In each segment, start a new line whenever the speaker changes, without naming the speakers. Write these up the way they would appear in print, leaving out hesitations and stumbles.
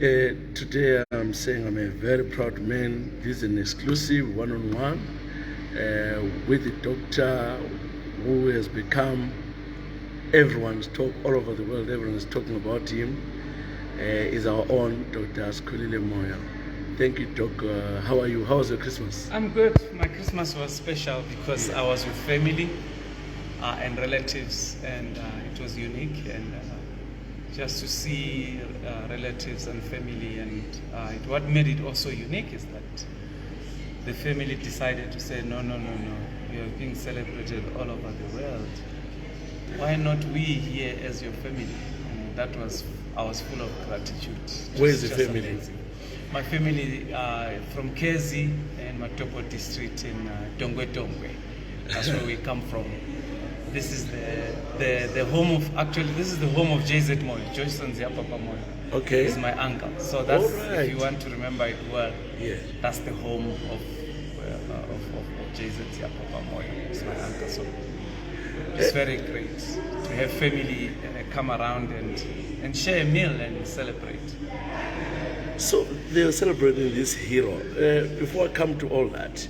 Today I'm saying I'm a very proud man. This is an exclusive one-on-one with a doctor who has become everyone's talk all over the world. Everyone is talking about him. Is our own Dr. Sikhulile Moyo. Thank you, Doc. How are you? How was your Christmas?
I'm good. My Christmas was special because I was with family and relatives, and it was unique. And just to see relatives and family, and what made it also unique is that the family decided to say, no, we are being celebrated all over the world. Why not we here as your family? And I was full of gratitude.
Where is the family?
Amazing. My family from Kezi and Matopo district in Tongwe. That's where we come from. This is the home of, actually this is the home of JZ Moyo, Joyson Papa Moyo.
Okay.
He's my uncle. So that's,
right.
If you want to remember it well,
Yeah.
that's the home of JZ Papa Moyo. He's my uncle. So it's very great to have family come around and share a meal and celebrate.
So they were celebrating this hero. Before I come to all that,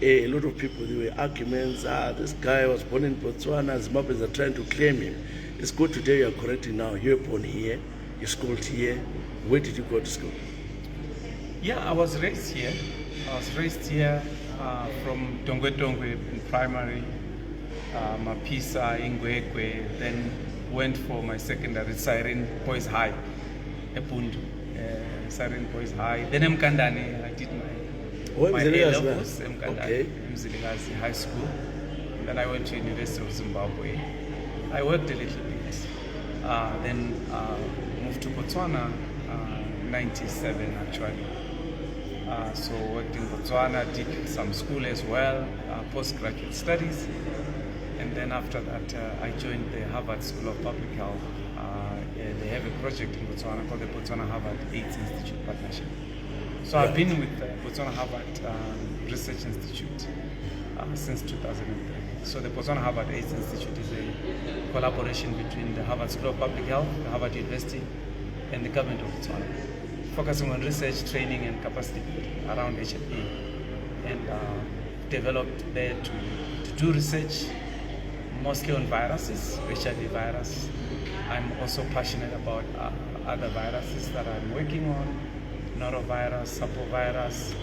a lot of people, there were arguments. This guy was born in Botswana, Zimbabweans are trying to claim him. It's good today you're correcting now. You were born here, you schooled here. Where did you go to school?
Yeah, I was raised here. From Tongwe in primary, Mapisa, Ingwekwe, then went for my secondary, Siren Boys High, Epundu, Siren Boys High. Then Mkandani, I did my A-levels, Mzilikazi High School. Then I went to University of Zimbabwe. I worked a little bit. Then moved to Botswana, 97 actually. So worked in Botswana, did some school as well, postgraduate studies. And then after that, I joined the Harvard School of Public Health. They have a project in Botswana called the Botswana Harvard AIDS Institute Partnership. So I've been with the Botswana Harvard Research Institute since 2003. So the Botswana Harvard AIDS Institute is a collaboration between the Harvard School of Public Health, the Harvard University, and the government of Botswana, focusing on research, training, and capacity building around HIV, and developed there to do research mostly on viruses, HIV virus. I'm also passionate about other viruses that I'm working on, norovirus, sapovirus,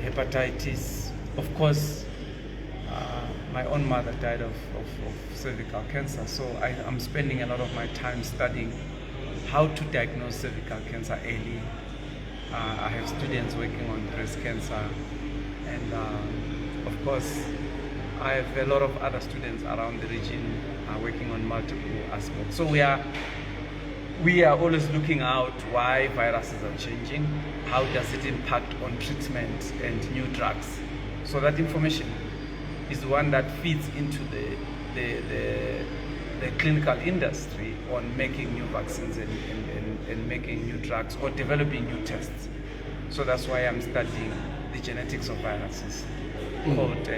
hepatitis. Of course, my own mother died of cervical cancer, so I'm spending a lot of my time studying how to diagnose cervical cancer early. I have students working on breast cancer, and of course, I have a lot of other students around the region working on multiple aspects. So we are always looking out why viruses are changing, how does it impact on treatment and new drugs. So that information is the one that feeds into the clinical industry on making new vaccines and making new drugs or developing new tests. So that's why I'm studying the genetics of viruses. Called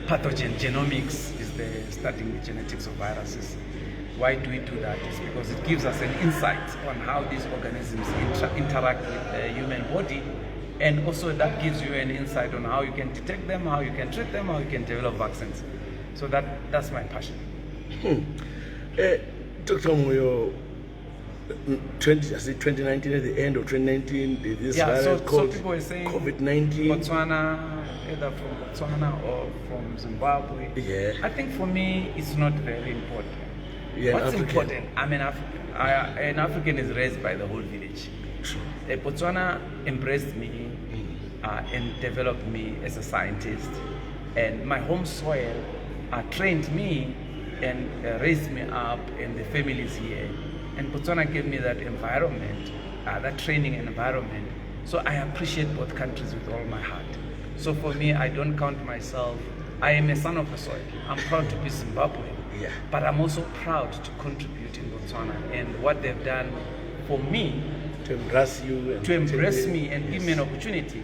pathogen genomics is studying the genetics of viruses. Why do we do that? It's because it gives us an insight on how these organisms interact with the human body, and also that gives you an insight on how you can detect them, how you can treat them, how you can develop vaccines. So that's my passion.
Dr. Moyo, 2019, at the end of 2019, this virus called
so people were saying
COVID-19.
Botswana, either from Botswana or from Zimbabwe.
Yeah.
I think for me, it's not very important.
Yeah,
What's
African.
important? I'm an African. An African is raised by the whole village. Botswana embraced me and developed me as a scientist, and my home soil trained me and raised me up, and the families here. And Botswana gave me that environment, that training environment. So I appreciate both countries with all my heart. So for me, I don't count myself. I am a son of the soil. I'm proud to be Zimbabwean.
Yeah.
But I'm also proud to contribute in Botswana, and what they've done for me,
to embrace you, and
to embrace me and give me an opportunity.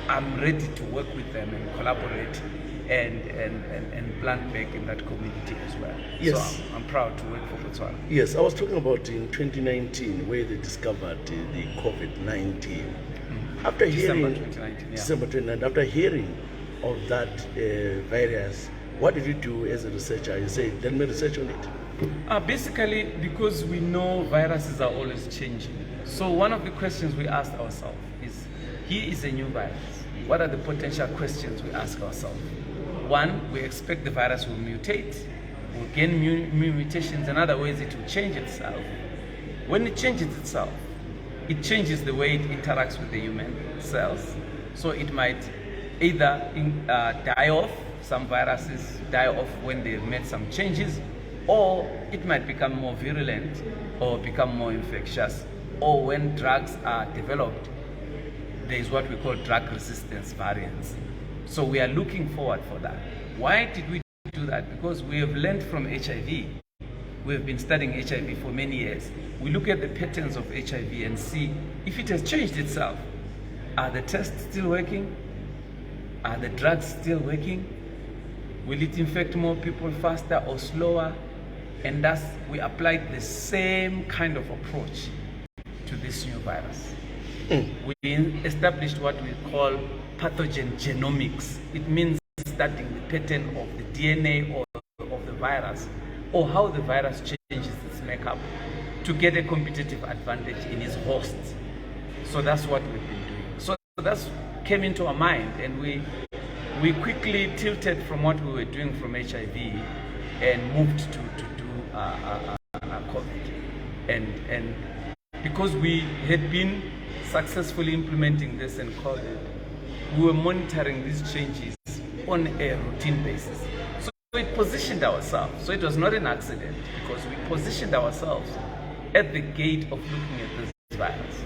I'm ready to work with them and collaborate and plant back in that community as well.
Yes.
So I'm proud to work for Botswana.
Yes, I was talking about in 2019 where they discovered the COVID-19. After
December
hearing
2019, yeah.
December 2019, after hearing of that virus, what did you do as a researcher? You said, let me research on it.
Basically, because we know viruses are always changing. So one of the questions we asked ourselves is, here is a new virus. What are the potential questions we ask ourselves? One, we expect the virus will mutate, will gain new mutations. In other words, it will change itself. When it changes itself, it changes the way it interacts with the human cells. So it might either die off, some viruses die off when they've made some changes, or it might become more virulent or become more infectious, or when drugs are developed, there is what we call drug resistance variants. So we are looking forward for that. Why did we do that? Because we have learned from HIV. We have been studying HIV for many years. We look at the patterns of HIV and see if it has changed itself. Are the tests still working? Are the drugs still working? Will it infect more people faster or slower? And thus, we applied the same kind of approach to this new virus. We established what we call pathogen genomics. It means studying the pattern of the DNA or of the virus, or how the virus changes its makeup to get a competitive advantage in its host. So that's what we've been doing. So that came into our mind, and we quickly tilted from what we were doing from HIV and moved to do COVID. And because we had been successfully implementing this in COVID, we were monitoring these changes on a routine basis. So we positioned ourselves. So it was not an accident, because we positioned ourselves at the gate of looking at this virus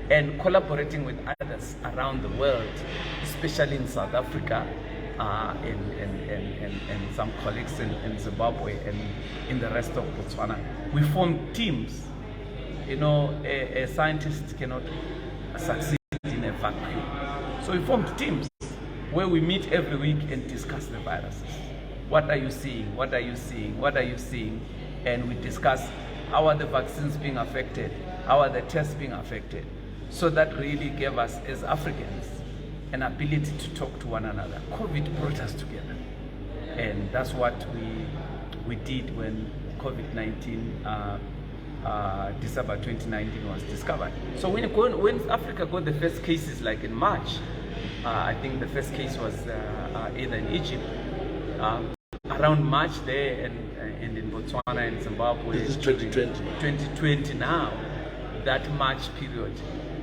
and collaborating with others around the world, especially in South Africa, and some colleagues in Zimbabwe and in the rest of Botswana. We formed teams. You know, a scientist cannot succeed in a vacuum. So we formed teams where we meet every week and discuss the viruses. What are you seeing? What are you seeing? What are you seeing? And we discuss how are the vaccines being affected? How are the tests being affected? So that really gave us, as Africans, an ability to talk to one another. COVID brought us together. And that's what we did when COVID-19, December 2019 was discovered. So when Africa got the first cases, like in March, I think the first case was either in Egypt, around March there, and in Botswana and Zimbabwe.
This is 2020.
2020 now, that March period,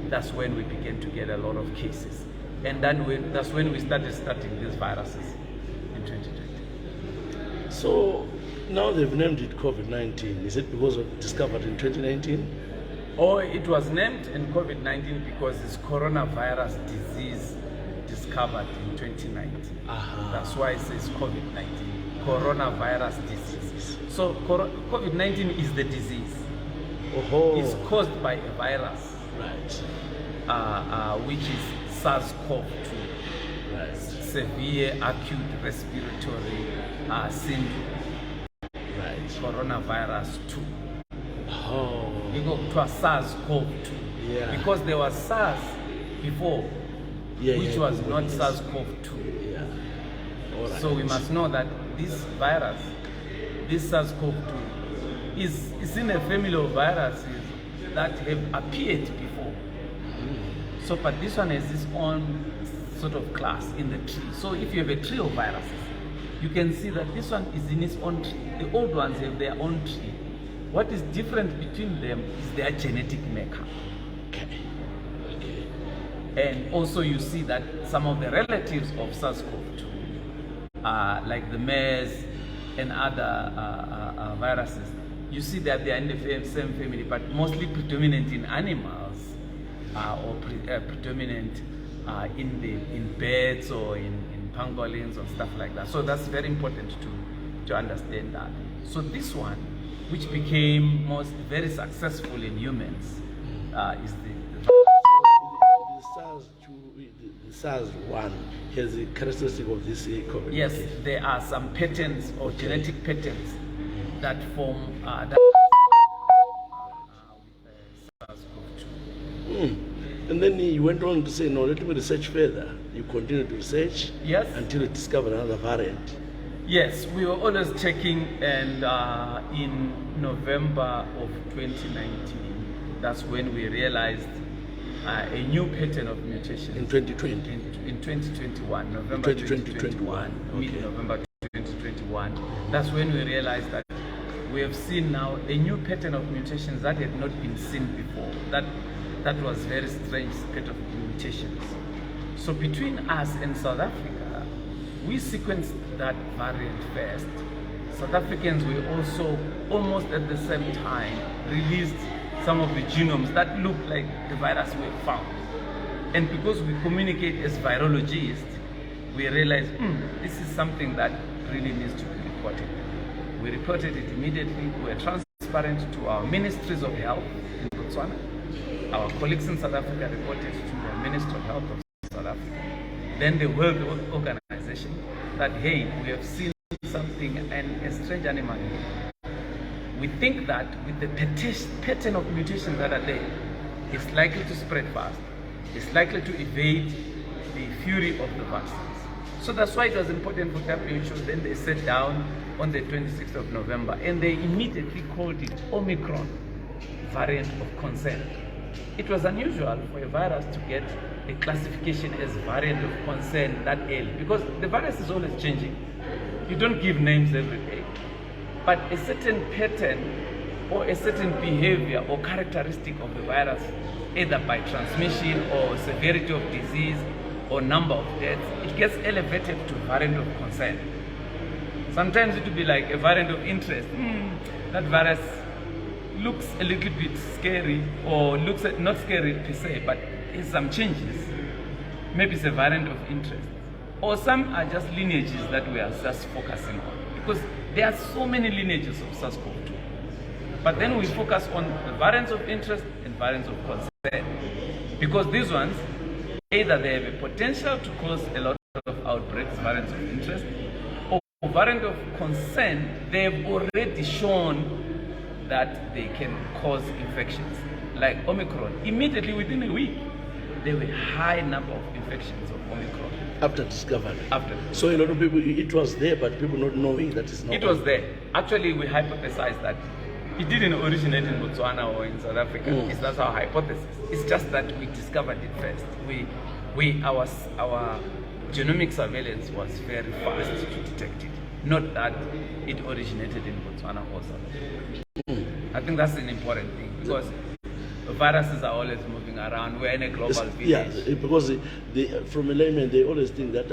that's when we began to get a lot of cases. And then that's when we started studying these viruses in 2020.
So now they've named it COVID-19. Is it because it was discovered in 2019?
Or it was named in COVID-19 because it's coronavirus disease discovered in 2019. That's why it says COVID-19, coronavirus disease. So COVID-19 is the disease. It's caused by a virus,
right?
Which is SARS-CoV-2,
Right.
severe acute respiratory syndrome,
Right.
coronavirus 2.
Oh.
You go to SARS-CoV-2,
Yeah.
because there was SARS before, which was not
yes.
SARS-CoV-2.
Yeah. All right.
So we must know that this virus, this SARS-CoV-2, is in a family of viruses that have appeared before. So, but this one has its own sort of class in the tree. So if you have a tree of viruses, you can see that this one is in its own tree. The old ones have their own tree. What is different between them is their genetic makeup.
Okay.
And also you see that some of the relatives of SARS-CoV-2, like the MERS and other viruses, you see that they are in the same family, but mostly predominant in animals, or predominant in birds or in pangolins or stuff like that. So that's very important to understand that. So this one, which became very successful in humans, is the
the SARS-1 has a characteristic of this COVID.
Yes, there are some patterns or genetic patterns that form that with SARS-CoV-2.
And then you went on to say, no, let me research further. You continued to research until you discovered another variant.
Yes, we were always checking, and in November of 2019, that's when we realized a new pattern of mutation.
In 2020?
In 2021, November 2021, mid-November 2021. That's when we realized that we have seen now a new pattern of mutations that had not been seen before. That was very strange set of mutations. So between us and South Africa, we sequenced that variant first. South Africans were also almost at the same time released some of the genomes that looked like the virus we found. And because we communicate as virologists, we realized this is something that really needs to be reported. We reported it immediately. We were transparent to our ministries of health in Botswana. Our colleagues in South Africa reported to the Ministry of Health of South Africa. Then the World Organization that, hey, we have seen something and a strange animal here. We think that with the pattern of mutations that are there, it's likely to spread fast. It's likely to evade the fury of the vaccines. So that's why it was important for WHO. Then they sat down on the 26th of November and they immediately called it Omicron variant of concern. It was unusual for a virus to get a classification as variant of concern that early, because the virus is always changing. You don't give names every day. But a certain pattern or a certain behavior or characteristic of the virus, either by transmission or severity of disease or number of deaths, it gets elevated to variant of concern. Sometimes it will be like a variant of interest. That virus looks a little bit scary, or looks not scary per se, but has some changes. Maybe it's a variant of interest. Or some are just lineages that we are just focusing on, because there are so many lineages of SARS-CoV-2. But then we focus on the variants of interest and variants of concern, because these ones, either they have a potential to cause a lot of outbreaks, variants of interest, or variant of concern, they have already shown that they can cause infections. Like Omicron, immediately within a week, there were high number of infections of Omicron.
After discovery?
After.
So a lot of people, it was there, but people not knowing that it's not.
It was there. Actually, we hypothesized that it didn't originate in Botswana or in South Africa. That's our hypothesis. It's just that we discovered it first. Our genomic surveillance was very fast to detect it. Not that it originated in Botswana or South Africa. I think that's an important thing, because viruses are always moving around. We're in a global village.
Yeah, because from a layman, they always think that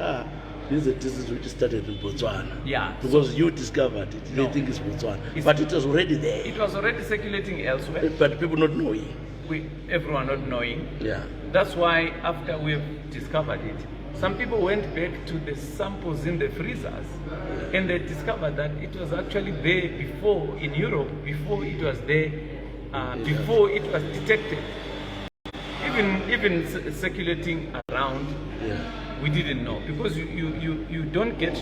this is a disease which started in Botswana.
Yeah.
Because you discovered it. They think it's Botswana. But it was already there.
It was already circulating elsewhere.
But people not knowing.
Everyone not knowing.
Yeah.
That's why after we've discovered it, some people went back to the samples in the freezers and they discovered that it was actually there before in Europe, before it was there, before it was detected. Even circulating around, we didn't know, because you don't get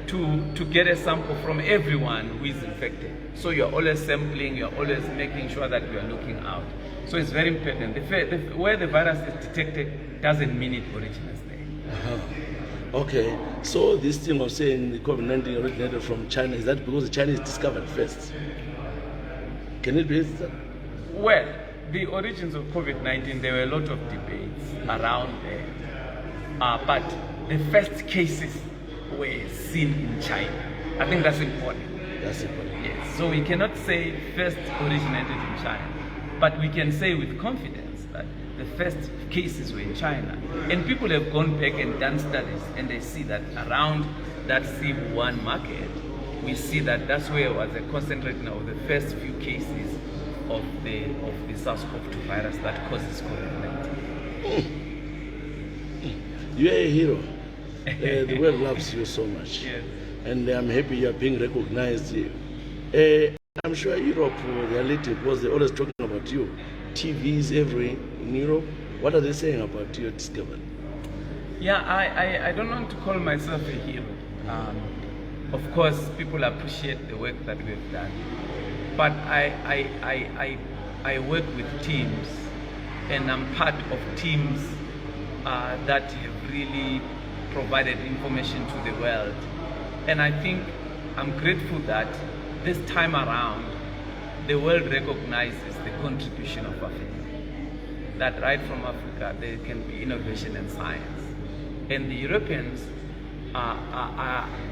to get a sample from everyone who is infected. So you're always sampling, you're always making sure that you are looking out. So it's very important. Where the virus is detected doesn't mean it originates there.
Okay, so this thing of saying the COVID-19 originated from China, is that because the Chinese discovered first? Can it be that?
Well, the origins of COVID-19, there were a lot of debates around there. But the first cases were seen in China. I think that's important.
That's important.
Yes, so we cannot say first originated in China, but we can say with confidence that the first cases were in China. And people have gone back and done studies, and they see that around that C1 market, we see that that's where was a concentration of the first few cases of the SARS-CoV-2 virus that causes COVID-19.
You're a hero. The world loves you so much.
Yes.
And I'm happy you're being recognized. I'm sure Europe, they are little, because they're always talking about you. TVs everywhere in Europe. What are they saying about your discovery?
Yeah, I don't want to call myself a hero. Of course, people appreciate the work that we've done, but I work with teams, and I'm part of teams that have really provided information to the world. And I think I'm grateful that this time around, the world recognizes the contribution of Africa. That right from Africa, there can be innovation and science. And the Europeans,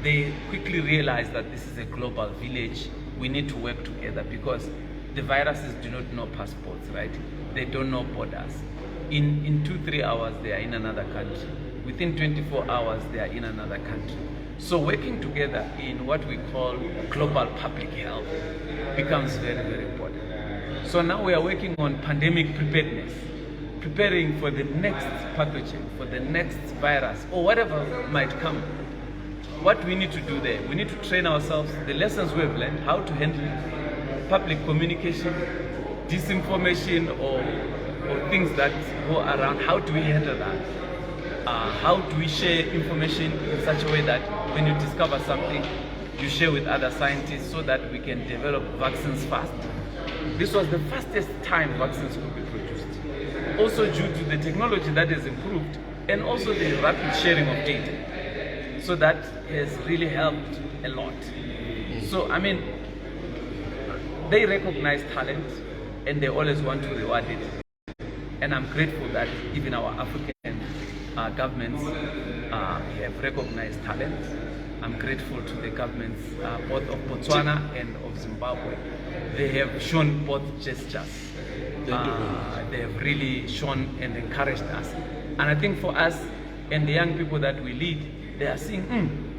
they quickly realize that this is a global village. We need to work together because the viruses do not know passports, right? They don't know borders. In 2-3 hours, they are in another country. Within 24 hours, they are in another country. So working together in what we call global public health becomes very, very important. So now we are working on pandemic preparedness, preparing for the next pathogen, for the next virus, or whatever might come. What we need to do there, we need to train ourselves, the lessons we have learned, how to handle public communication, disinformation, or things that go around. How do we handle that? How do we share information in such a way that when you discover something, you share with other scientists so that we can develop vaccines fast? This was the fastest time vaccines could be produced. Also due to the technology that has improved and also the rapid sharing of data. So that has really helped a lot. So, I mean, they recognize talent and they always want to reward it. And I'm grateful that even our African governments have recognized talent. I'm grateful to the governments both of Botswana and of Zimbabwe. They have shown both gestures. They have really shown and encouraged us. And I think for us and the young people that we lead, they are seeing,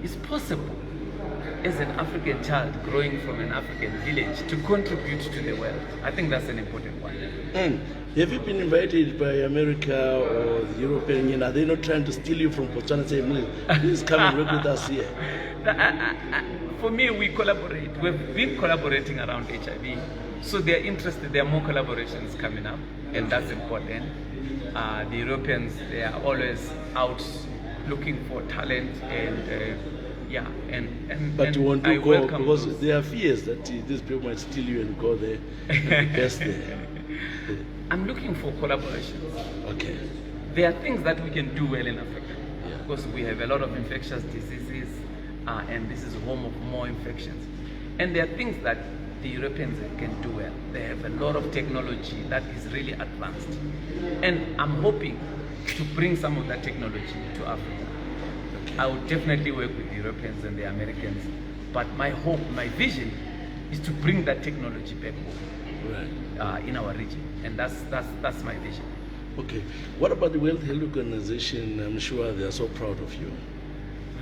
it's possible as an African child growing from an African village to contribute to the world. I think that's an important one.
Have you been invited by America or the European Union? Are they not trying to steal you from Botswana and say, please come and work with us here?
For me, we collaborate. We've been collaborating around HIV. So they're interested, there are more collaborations coming up, and that's important. The Europeans, they are always out looking for talent
But you want to go because there are fears that these people might steal you and go there and be best there.
I'm looking for collaborations.
Okay.
There are things that we can do well in Africa because we have a lot of infectious diseases and this is home of more infections. And there are things that the Europeans can do well. They have a lot of technology that is really advanced. And I'm hoping to bring some of that technology to Africa. I would definitely work with the Europeans and the Americans, but my hope, my vision is to bring that technology back home in our region, and that's my vision.
Okay. What about the World Health Organization? I'm sure they are so proud of you.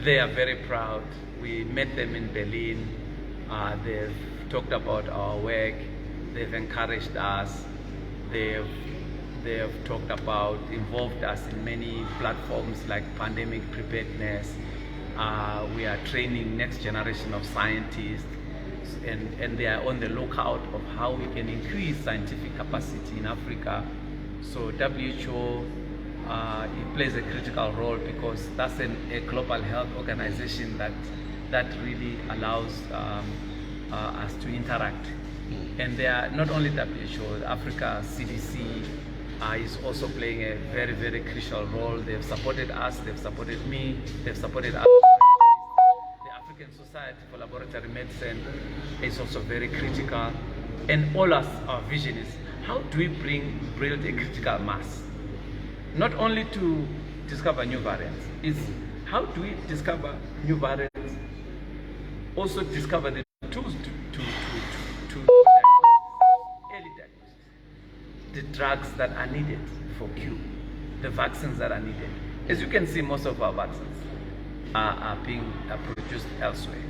They are very proud. We met them in Berlin. They've talked about our work. They've encouraged us. They have talked about, involved us in many platforms like pandemic preparedness. We are training next generation of scientists, and they are on the lookout of how we can increase scientific capacity in Africa. So WHO it plays a critical role because that's a global health organization that really allows us to interact. And they are not only WHO, Africa CDC is also playing a very, very crucial role. They've supported us, they've supported me, they've supported us. The African Society for Laboratory Medicine is also very critical. And our vision is, how do we build a critical mass? Not only to discover new variants, is how do we discover new variants, also discover the tools to early diagnosis, the drugs that are needed for cure, the vaccines that are needed. As you can see, most of our vaccines are being produced elsewhere.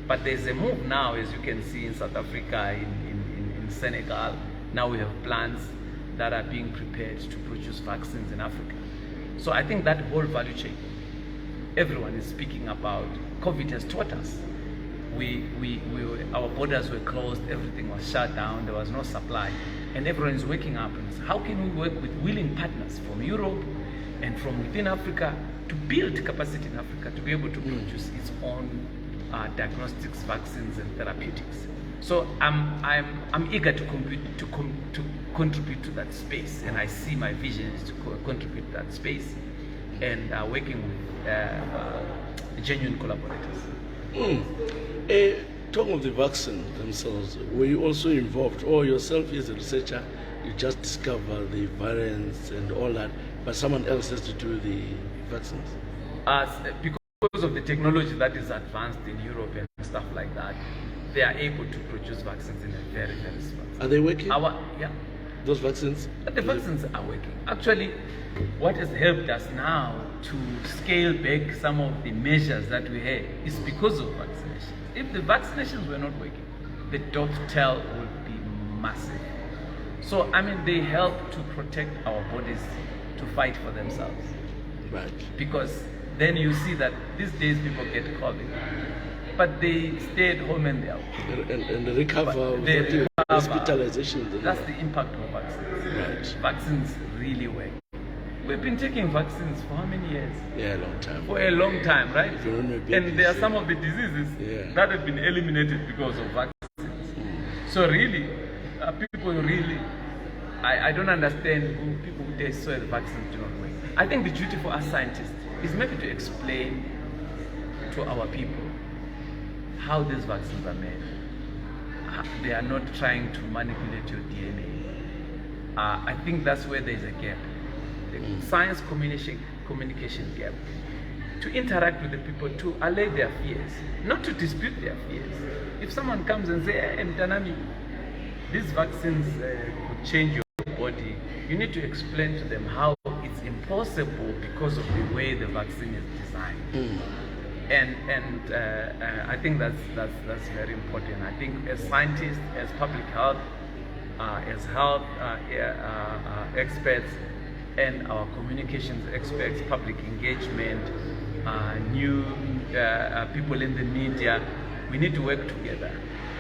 But there's a move now, as you can see in South Africa, in Senegal. Now we have plans that are being prepared to produce vaccines in Africa. So I think that whole value chain, everyone is speaking about. COVID has taught us. Our borders were closed, everything was shut down, there was no supply. and everyone is waking up and says, how can we work with willing partners from Europe and from within Africa to build capacity in Africa to be able to produce its own diagnostics, vaccines, and therapeutics. So I'm eager to contribute to that space, and I see my vision is to contribute to that space, and working with genuine collaborators.
Talking of the vaccine themselves, were you also involved, or yourself as a researcher, you just discover the variants and all that, but someone else has to do the vaccines?
Because of the technology that is advanced in Europe and stuff like that, they are able to produce vaccines in a very, very fast.
Are they working?
Yeah.
Those vaccines?
The vaccines are working. Actually, what has helped us now to scale back some of the measures that we had is because of vaccinations. If the vaccinations were not working, the death toll would be massive. So, they help to protect our bodies to fight for themselves.
Right.
Because then you see that these days people get COVID, but they stay at home and they are
and they recover.
They recover.
Hospitalizations.
That's the impact of vaccines.
Right.
Vaccines really work. We've been taking vaccines for how many years?
Yeah, a long time.
For a long time, right? And there are some of the diseases that have been eliminated because of vaccines. So really, people really, I don't understand people who they swear the vaccines do not work. I think the duty for us scientists is maybe to explain to our people how these vaccines are made. They are not trying to manipulate your DNA. I think that's where there is a gap. The science communication gap. To interact with the people, to allay their fears, not to dispute their fears. If someone comes and says, hey, Mtanami, these vaccines could change your body, you need to explain to them how it's impossible because of the way the vaccine is designed. And I think that's very important. I think as scientists, as public health, as health experts, and our communications experts, public engagement, new people in the media, we need to work together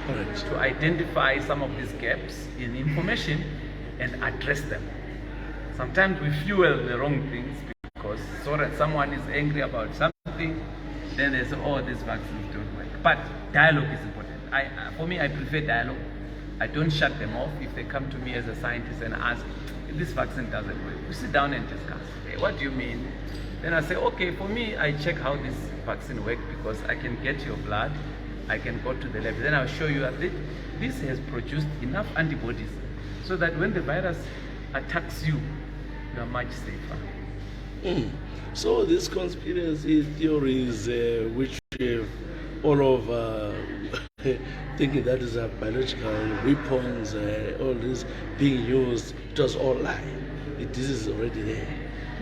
to identify some of these gaps in information and address them. Sometimes we fuel the wrong things because someone is angry about something, then they say, oh, these vaccines don't work. But dialogue is important. For me, I prefer dialogue. I don't shut them off if they come to me as a scientist and ask, this vaccine doesn't work. We sit down and discuss. Hey, what do you mean? Then I say, okay, for me, I check how this vaccine works because I can get your blood, I can go to the lab. Then I'll show you that this has produced enough antibodies so that when the virus attacks you, you are much safer.
So these conspiracy theories, which all of thinking that is a biological weapons, all this being used, it was all lie. This is already there.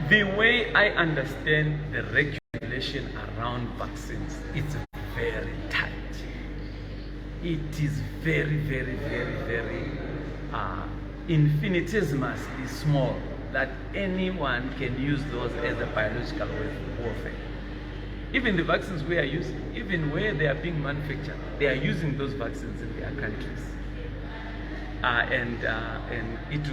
The way I understand the regulation around vaccines, it's very tight. It is very, very, very, very infinitesimally small that anyone can use those as a biological warfare. Even the vaccines we are using, even where they are being manufactured, they are using those vaccines in their countries, and it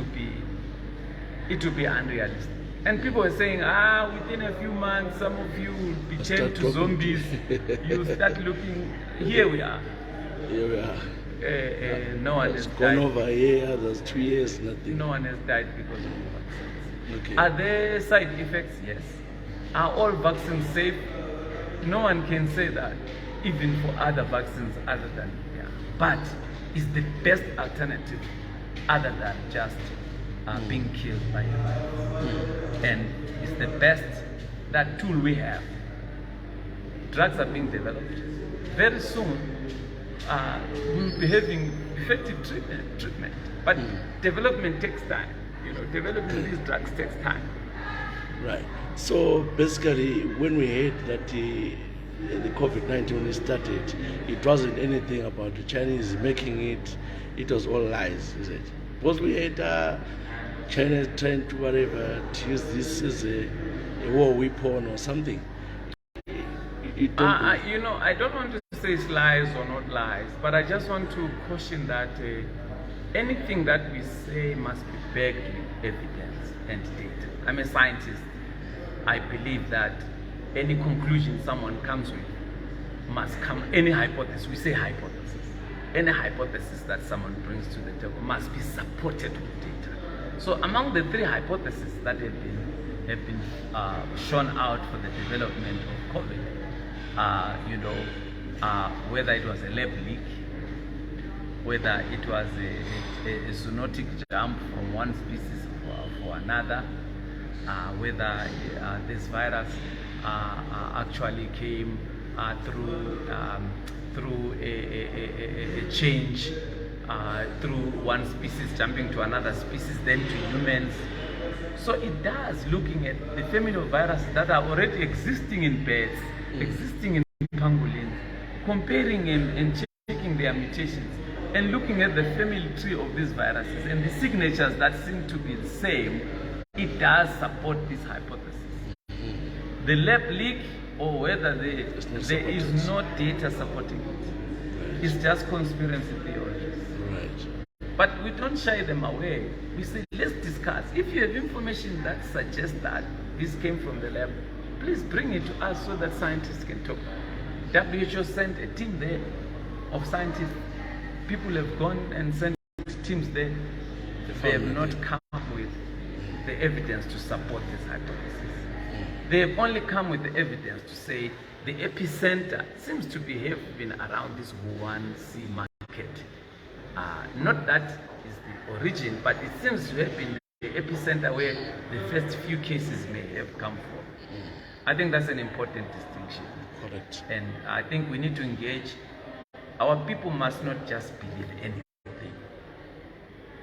will be unrealistic. And people are saying, within a few months, some of you will be turned to zombies. You start looking. Here we are.
Here we are.
No one has
gone
died.
over a year. There's 2 years, nothing.
No one has died because of the vaccines.
Okay.
Are there side effects? Yes. Are all vaccines safe? No one can say that, even for other vaccines other than but is the best alternative other than just being killed by a virus. And it's the best that tool we have. Drugs are being developed. Very soon we'll be having effective treatment. But development takes time. Developing these drugs takes time.
Right. So basically, when we heard that the COVID-19 when it started, it wasn't anything about the Chinese making it. It was all lies, is it? Because we had China trying to to use this as a war weapon or something.
I don't want to say it's lies or not lies, but I just want to caution that anything that we say must be backed with evidence and data. I'm a scientist. I believe that any conclusion someone comes with must come, any hypothesis, we say hypothesis, any hypothesis that someone brings to the table must be supported with data. So among the 3 hypotheses that have been shown out for the development of COVID, whether it was a lab leak, whether it was a zoonotic jump from one species for another, whether this virus actually came through a change, through one species jumping to another species, then to humans. So it does, looking at the family of viruses that are already existing in birds, existing in pangolins, comparing and checking their mutations, and looking at the family tree of these viruses and the signatures that seem to be the same, it does support this hypothesis. The lab leak, or whether there is no data supporting it, it's just conspiracy theories.
Right.
But we don't shy them away. We say, let's discuss. If you have information that suggests that this came from the lab, please bring it to us so that scientists can talk. WHO sent a team there of scientists. People have gone and sent teams there. They have not come up with the evidence to support this hypothesis. They have only come with the evidence to say the epicenter seems to have been around this Wuhan sea market. Not that is the origin, but it seems to have been the epicenter where the first few cases may have come from. I think that's an important distinction.
Correct.
And I think we need to engage. Our people must not just believe anything.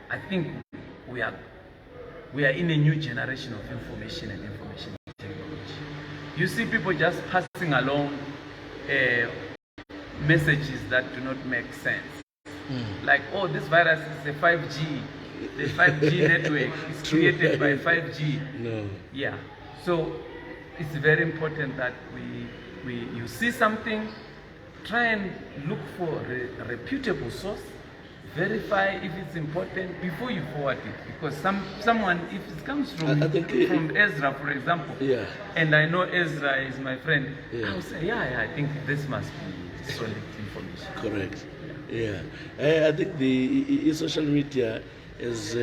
I think we are in a new generation of information and information technology. You see people just passing along messages that do not make sense. Like, oh, this virus is a 5G. The 5G network is created by 5G.
No.
Yeah. So it's very important that you see something, try and look for a reputable source, verify if it's important before you forward it. Because someone, if it comes from Ezra, for example, and I know Ezra is my friend, I will say, I think this must be solid information.
Correct. Yeah. I think the social media has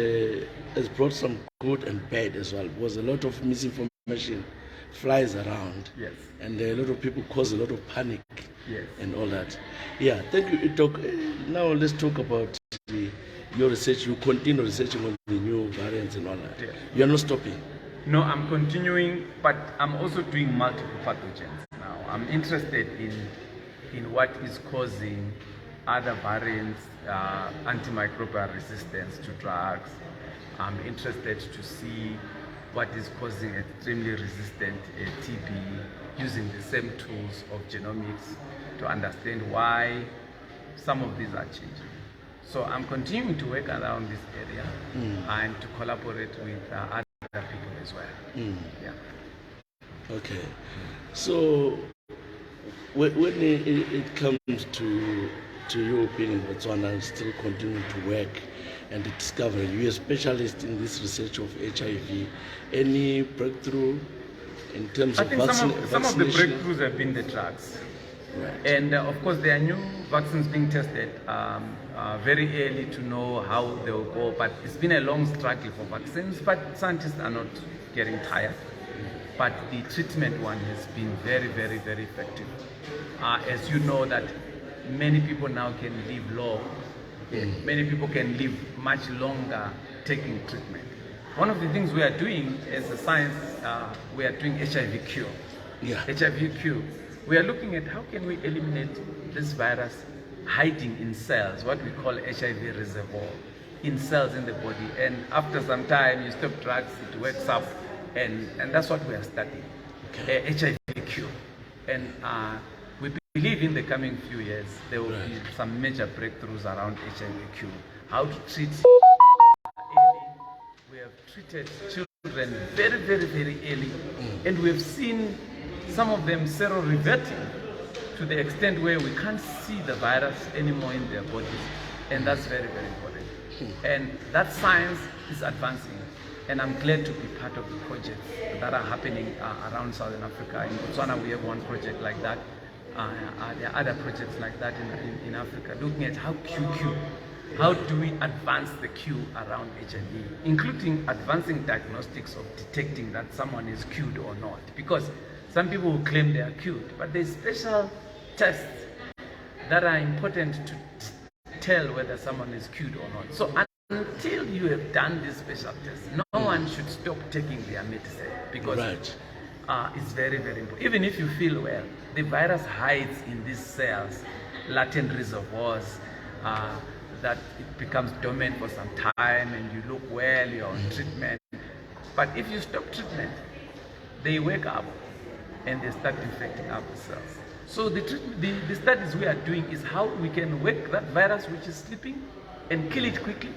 brought some good and bad as well, because a lot of misinformation flies around.
Yes.
And a lot of people cause a lot of panic.
Yes.
And all that. Yeah, thank you. Now let's talk about your research. You continue researching on the new variants and all that.
Yes.
You're not stopping?
No, I'm continuing, but I'm also doing multiple pathogens now. I'm interested in what is causing other variants, antimicrobial resistance to drugs. I'm interested to see what is causing extremely resistant TB, using the same tools of genomics to understand why some of these are changing. So I'm continuing to work around this area and to collaborate with other people as well. Yeah.
Okay. So when it comes to you being in Botswana and still continuing to work and discovery, you're a specialist in this research of HIV. Any breakthrough in terms of
vaccination? Some of the breakthroughs have been the drugs.
Right.
And of course there are new vaccines being tested, very early to know how they will go, but it's been a long struggle for vaccines, but scientists are not getting tired. But the treatment one has been very, very, very effective. As you know that many people now can live long, many people can live much longer taking treatment. One of the things we are doing as a science, we are doing HIV cure.
Yeah.
HIV cure. We are looking at how can we eliminate this virus hiding in cells, what we call HIV reservoir, in cells in the body. And after some time, you stop drugs, it wakes up, and that's what we are studying, HIV cure. And we believe in the coming few years, there will be some major breakthroughs around HIV cure. How to treat early. We have treated children very, very, very early, and we have seen some of them seroreverting to the extent where we can't see the virus anymore in their bodies, and that's very, very important. And that science is advancing. And I'm glad to be part of the projects that are happening around Southern Africa. In Botswana, we have one project like that. There are other projects like that in Africa, looking at how do we advance the Q around HIV, including advancing diagnostics of detecting that someone is cured or not. Because some people will claim they are cured, but there's special tests that are important to tell whether someone is cured or not. So until you have done this special test, no one should stop taking their medicine, because it's very, very important. Even if you feel well, the virus hides in these cells, latent reservoirs, that it becomes dormant for some time and you look well, you're on treatment. But if you stop treatment, they wake up and they start infecting other cells. So the studies we are doing is how we can wake that virus which is sleeping and kill it quickly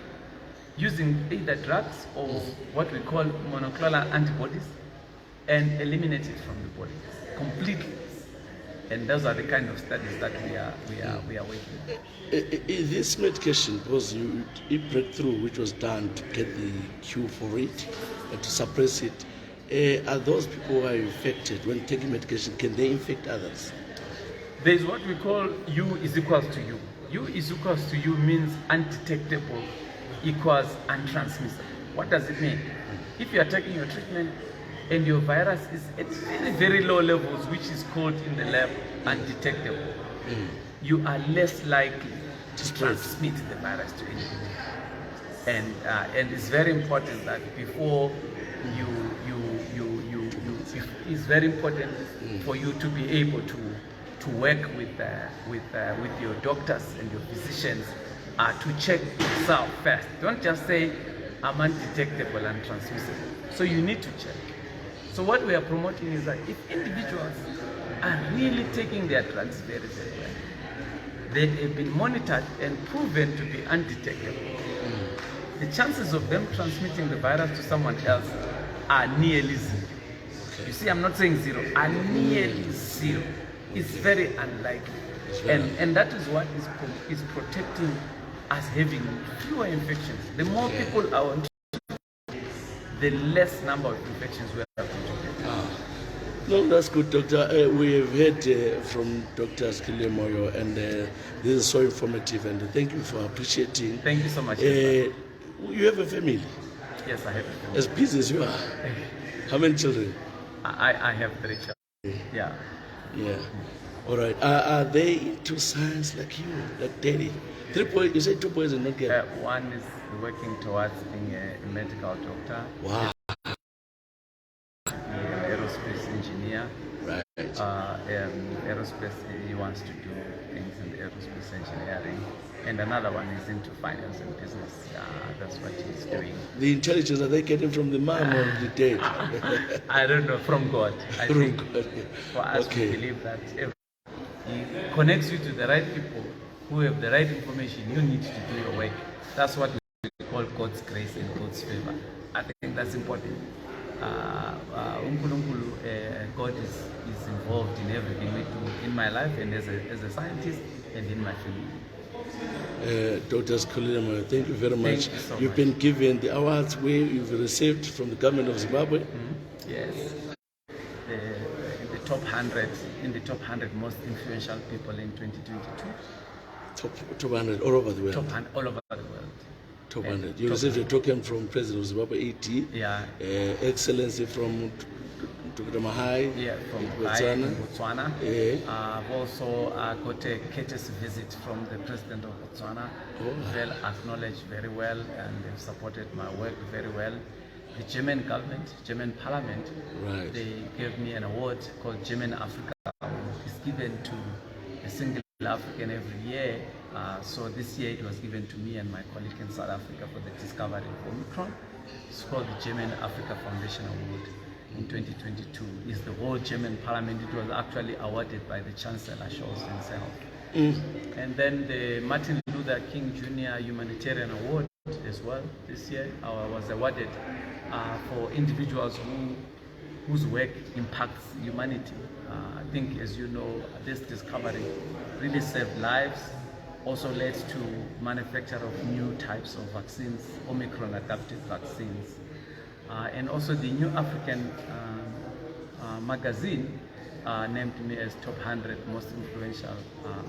using either drugs or what we call monoclonal antibodies, and eliminate it from the body completely. And those are the kind of studies that we are working on.
This medication, because a breakthrough which was done to get the cure for it, to suppress it, are those people who are infected when taking medication, can they infect others?
There is what we call U is equals to U. U is equals to U means undetectable equals untransmissible. What does it mean? If you are taking your treatment and your virus is at very, very low levels, which is called in the lab undetectable, you are less likely to transmit the virus to anyone. And it's very important that before it's very important for you to be able to work with your doctors and your physicians to check yourself first. Don't just say I'm undetectable and transmissible. So you need to check. So what we are promoting is that if individuals are really taking their drugs very, very well, they have been monitored and proven to be undetectable, the chances of them transmitting the virus to someone else are nearly zero. You see, I'm not saying zero, are nearly zero. It's very unlikely. And that is what is protecting us having fewer infections. The more people are on treatment, the less number of infections we have to get.
No, that's good, Doctor. We have heard from Dr. Sikhulile Moyo, and this is so informative, and thank you for appreciating.
Thank you so much.
You have a family?
Yes, I have a family.
As busy as you are. How many children?
I have 3 children. Yeah.
Yeah. All right. Are they into science like you, like Daddy? 3 boys. You said 2 boys and not girl.
One is working towards being a medical doctor.
Wow.
An aerospace engineer.
Right.
Aerospace, he wants to do things in the aerospace engineering. And another one is into finance and business. That's what he's doing.
The intelligence, are they getting from the mom or the dad?
I don't know, from God. I think
God.
for us, we believe that if He connects you to the right people who have the right information, you need to do your work. That's what we call God's grace and God's favor. I think that's important. God is involved in everything we do in my life and as a scientist and in my family.
Dr. Sikhulile Moyo, thank you very much.
Thank you so
You've
much.
been given the awards where you've received from the government of Zimbabwe.
Yes. In the top 100 most influential people in 2022.
Top 100 all over the world.
Top 100 all over the world.
Top
And
100. You
top
received a
100.
token from President of Zimbabwe, AT.
Yeah.
Excellency from Dr. Mahai.
Yeah, from
Botswana.
Botswana.
Yeah.
I've also got a courteous visit from the President of Botswana.
Oh.
Well acknowledged very well, and they've supported my work very well. The German government, German parliament,
Right.
they gave me an award called German Africa. It's given to a single African every year. So this year it was given to me and my colleague in South Africa for the discovery of Omicron. It's called the German Africa Foundation Award. In 2022 is the whole German parliament. It was actually awarded by the Chancellor Scholz himself. And then the Martin Luther King Jr. Humanitarian Award as well this year was awarded for individuals whose work impacts humanity. I think, as you know, this discovery really saved lives also led to manufacture of new types of vaccines, Omicron adapted vaccines. And also the New African magazine named me as top 100 most influential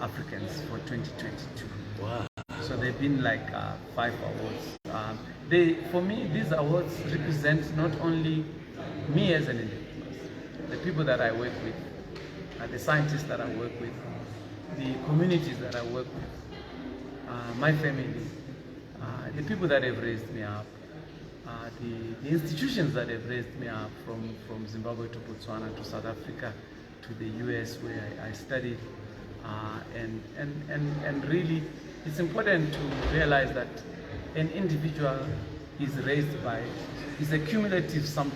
Africans for 2022.
Wow.
So they've been like 5 awards. For me, these awards represent not only me as an individual, the people that I work with, the scientists that I work with, the communities that I work with, my family, the people that have raised me up, the institutions that have raised me up from Zimbabwe to Botswana to South Africa to the US where I studied. And really, it's important to realize that an individual is raised by, is a cumulative sum